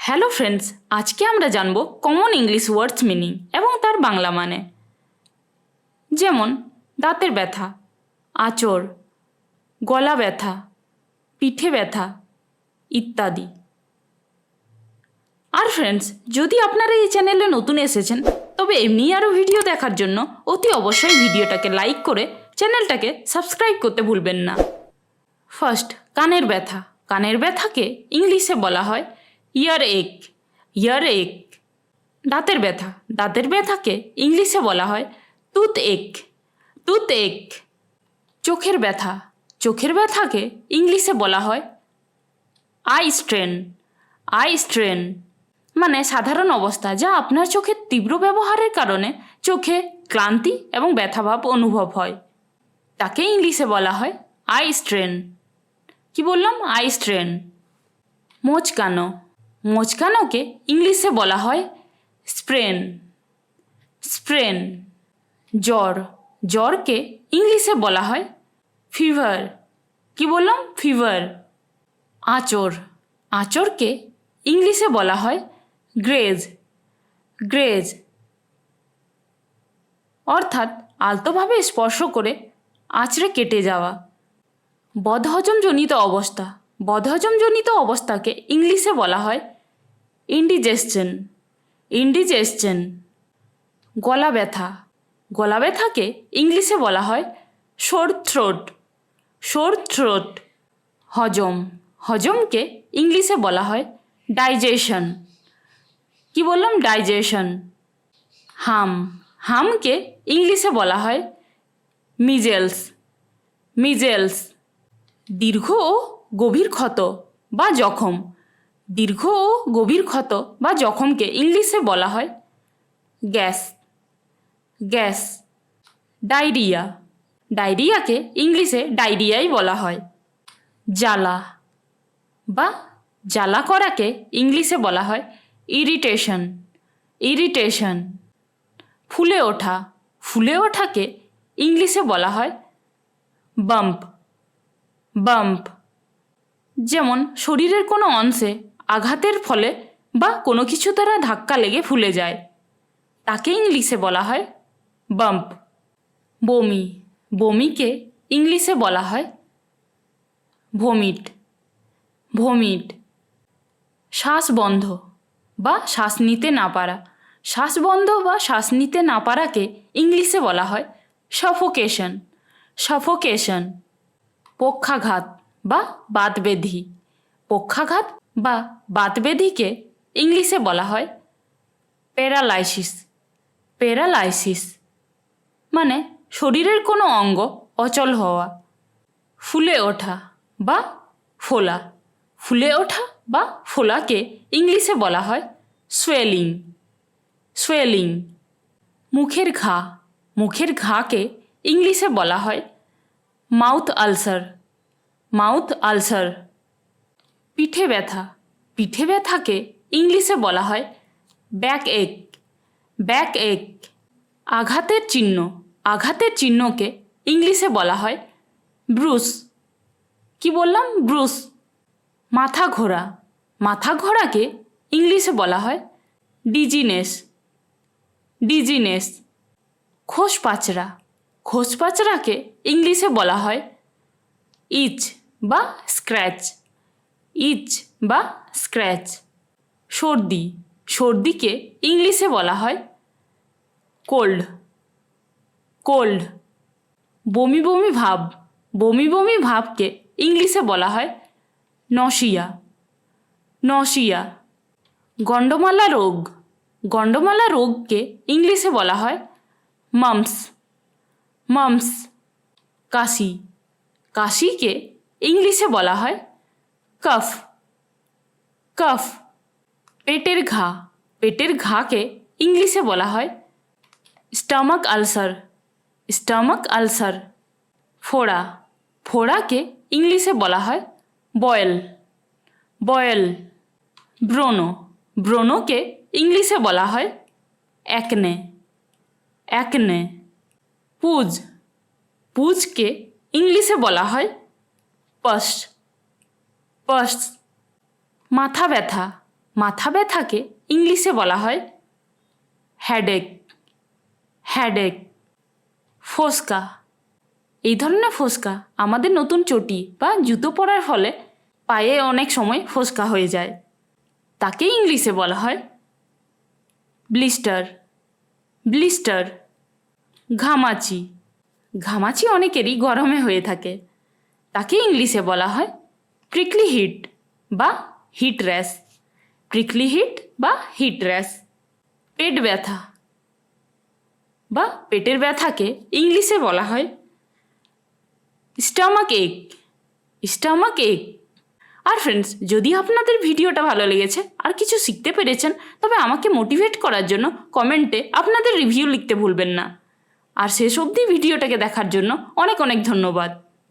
Hello friends, আজকে আমরা জানব কমন ইংলিশ ওয়ার্ডস মিনিং এবং তার বাংলা মানে। যেমন দাঁতের ব্যথা, আঁচড়, গলা ব্যথা, পিঠে ব্যথা ইত্যাদি। আর ফ্রেন্ডস, যদি আপনারা এই চ্যানেলে নতুন এসেছেন তবে এমনি আরও ভিডিও দেখার জন্য অতি অবশ্যই ভিডিওটাকে লাইক করে চ্যানেলটাকে সাবস্ক্রাইব করতে ভুলবেন না। ফার্স্ট, কানের ব্যথা। কানের ব্যথাকে ইংলিশে বলা হয় ইয়ার এক। ইয়ার এক। দাঁতের ব্যথা। দাঁতের ব্যথাকে ইংলিশে বলা হয় টুথ এক। টুথ এক। চোখের ব্যথা। চোখের ব্যথাকে ইংলিশে বলা হয় আই স্ট্রেন। আই স্ট্রেন মানে সাধারণ অবস্থা যা আপনার চোখের তীব্র ব্যবহারের কারণে চোখে ক্লান্তি এবং ব্যথাভাব অনুভব হয়, তাকে ইংলিশে বলা হয় আই স্ট্রেন। কি বললাম? I strain. মোচকানো। মোচকানোকে ইংলিশে বলা হয় স্প্রেন। স্প্রেন। জ্বর। জ্বরকে ইংলিশে বলা হয় ফিভার। কি বললাম? ফিভার। আঁচড়। আঁচড়কে ইংলিশে বলা হয় গ্রেজ। গ্রেজ অর্থাৎ আলতোভাবে স্পর্শ করে আঁচড়ে কেটে যাওয়া। বদহজমজনিত অবস্থা। বদহজমজনিত অবস্থাকে ইংলিশে বলা হয় ইন্ডিজেশন। ইন্ডিজেশন। গলা ব্যথা। গলা ব্যথাকে ইংলিশে বলা হয় সোর থ্রোট। সোর থ্রোট। হজম। হজমকে ইংলিশে বলা হয় ডাইজেশন। কি বললাম? ডাইজেশন। হাম। হামকে ইংলিশে বলা হয় মিজেলস। মিজেলস। দীর্ঘ ও গভীর ক্ষত বা জখম। দীর্ঘ ও গভীর ক্ষত বা জখমকে ইংলিশে বলা হয় গ্যাস। গ্যাস। ডায়রিয়া। ডায়রিয়াকে ইংলিশে ডায়রিয়াই বলা হয়। জ্বালা বা জ্বালা করাকে ইংলিশে বলা হয় ইরিটেশন। ইরিটেশন। ফুলে ওঠা। ফুলে ওঠাকে ইংলিশে বলা হয় বাম্প। বাম্প। যেমন শরীরের কোনো অংশে আঘাতের ফলে বা কোনো কিছু দ্বারা ধাক্কা লেগে ফুলে যায়, তাকে ইংলিশে বলা হয় বাম্প। বমি। বমিকে ইংলিশে বলা হয় ভমিট। ভমিট। শ্বাস বন্ধ বা শ্বাস নিতে না পারা। শ্বাস বন্ধ বা শ্বাস নিতে না পারাকে ইংলিশে বলা হয় সাফোকেশন। সাফোকেশন। পক্ষাঘাত বা বাতব্যাধি। পক্ষাঘাত বা বাতব্যাধিকে ইংলিশে বলা হয় প্যারালাইসিস। প্যারালাইসিস মানে শরীরের কোনো অঙ্গ অচল হওয়া। ফুলে ওঠা বা ফোলা। ফুলে ওঠা বা ফোলাকে ইংলিশে বলা হয় সোয়েলিং। সোয়েলিং। মুখের ঘা। মুখের ঘাকে ইংলিশে বলা হয় মাউথ আলসার। Mouth ulcer. পিঠে ব্যথা। পিঠে ব্যথাকে ইংলিশে বলা হয় ব্যাক এক। ব্যাক এক। আঘাতের চিহ্ন। আঘাতের চিহ্নকে ইংলিশে বলা হয় ব্রুস। কি বললাম? ব্রুস। মাথা ঘোরা। মাথা ঘোরাকে ইংলিশে বলা হয় ডিজিনেস। ডিজিনেস। খোসপাচড়া। খোসপাচড়াকে ইংলিশে বলা হয় ইচ বা স্ক্র্যাচ। ইচ বা স্ক্র্যাচ। সর্দি। সর্দিকে ইংলিশে বলা হয় কোল্ড। কোল্ড। বমি বমি ভাব। বমি বমি ভাবকে ইংলিশে বলা হয় নশিয়া। নশিয়া। গণ্ডমালা রোগ। গণ্ডমালা রোগকে ইংলিশে বলা হয় মাম্পস। মাম্পস। কাশি। কাশিকে ইংলিশে বলা হয় কাফ। কাফ। পেটের ঘা। পেটের ঘাকে ইংলিশে বলা হয় স্টমাক আলসার। Stomach ulcer. ফোড়া। ফোড়াকে ইংলিশে বলা হয় বয়েল। বয়েল। ব্রণ। ব্রণকে ইংলিশে বলা হয় অ্যাকনে। অ্যাকনে। পুজ। পুজকে ইংলিশে বলা হয় পাস। পাস। মাথা ব্যথা। মাথা ব্যথাকে ইংলিশে বলা হয় হেডেক। হেডেক। ফোসকা। এই ধরনের ফোসকা আমাদের নতুন চটি বা জুতো পরার ফলে পায়ে অনেক সময় ফোসকা হয়ে যায়, তাকে ইংলিশে বলা হয় ব্লিস্টার। ব্লিস্টার। ঘামাচি। ঘামাচি অনেকেরই গরমে হয়ে থাকে, তাকে ইংলিশে বলা হয় প্রিকলি হিট বা হিট র্যাশ। প্রিকলি হিট বা হিট র্যাশ। পেট ব্যথা বা পেটের ব্যথাকে ইংলিশে বলা হয় স্টমাক এক। স্টমাক এক। আর ফ্রেন্ডস, যদি আপনাদের ভিডিওটা ভালো লেগেছে আর কিছু শিখতে পেরেছেন, তবে আমাকে মোটিভেট করার জন্য কমেন্টে আপনাদের রিভিউ লিখতে ভুলবেন না। আর শেষ অবধি ভিডিওটাকে দেখার জন্য অনেক অনেক ধন্যবাদ।